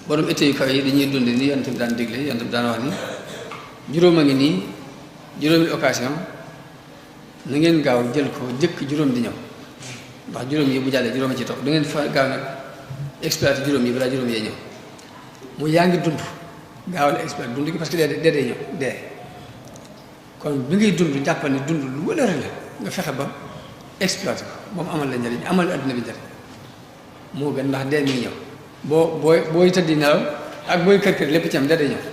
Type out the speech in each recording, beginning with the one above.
borom été yu kaw yi dañuy dund ni yonent bi daan digle yonent bi daan wax ni juróom a ngi nii juróomi occasion na ngeen gaaw jël ko jëkk juróom di ñëw ndax juróom yi bu jàllee juróom a ci topp da ngeen fa gaaw nag exploité juróom yi balaa juróom yee ñëw mu yaa ngi dund gaaw la exploité dund gi parce que dee ñëw dee kon bi ngay dund jàppal ni dund lu wëlëre la nga fexe ba exploité ko ba mu amal la njëriñ amal adduna bi njëriñ moo gën ndax dee mi ngi ñëw booy tëddi nelaw ak booy kër kër lépp ci am dee day ñëw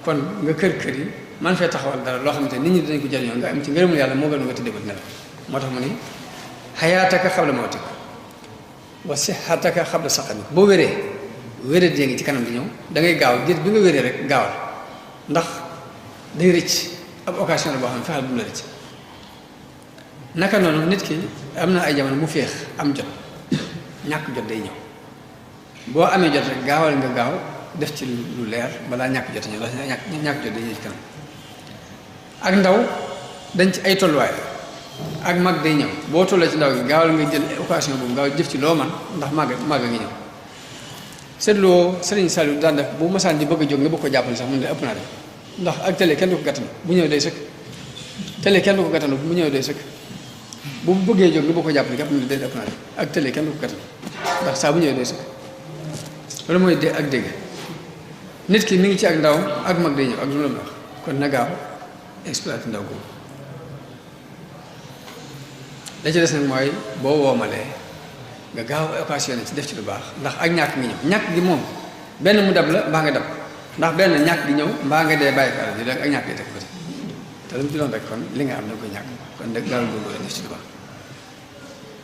kon nga kër kër yi man fee taxawal dara loo xamante nit ñi dinañ ko jëriñoo nga am ci ngërëmul yàlla moo gën nga tëddee ko nelaw moo tax mu ni xayaataka xabla mawtik wa sixataka xabla saqamik boo wéree dee ngi ci kanam di ñëw da ngay gaaw jët bi nga wéree rek gaawal ndax day rëcc ab occasion la boo xam ne fexeel bu mu la rëcc naka noonu nit ki am na ay jamono mu féex am jot ñàkk jot day ñëw boo amee jot rek gaawal nga gaaw def ci lu leer balaa ñàkk jot ñëw ndax ñàkk jot day ñëw ci kanam ak ndaw dañ ci ay tolluwaay ak mag day ñëw boo tollee ci ndaw gi gaawal nga jël occasion boobu gaaw jëf ci loo man ndax màgg ngi ñëw seetloo Sëriñ Saliou daan def bu masaan di bëgg a jóg nga bëgg ko jàppale sax mun de ëpp naa def ndax ak télé kenn du ko gàttanu bu ñëw day sëkk télé kenn du ko gàttanu bu ñëw day sëkk bu bëggee jóg nga bëgg ko jàppale képp mun de day ëpp naa def ak télé kenn du ko gàttanu ndax saa bu ñëwee day sëkk loolu mooy dé ak dégg nit ki mi ngi ci ak ndaw ak mag day ñëw ak lu la wax kon na gaaw exploité ndaw googu la ci des nag mooy boo woomalee nga gaaw occasion ci def ci lu baax ndax ak ñàkk ngi ñëw ñàkk gi moom benn mu dab la mbaa nga dab ndax benn ñàkk gi ñëw mbaa nga dee bàyyi ko ji ak ñàkk yi teg ko te lu mu ci doon rek kon li nga am da nga koy ñàkk kon nag gaaw góorgóorlu def ci lu baax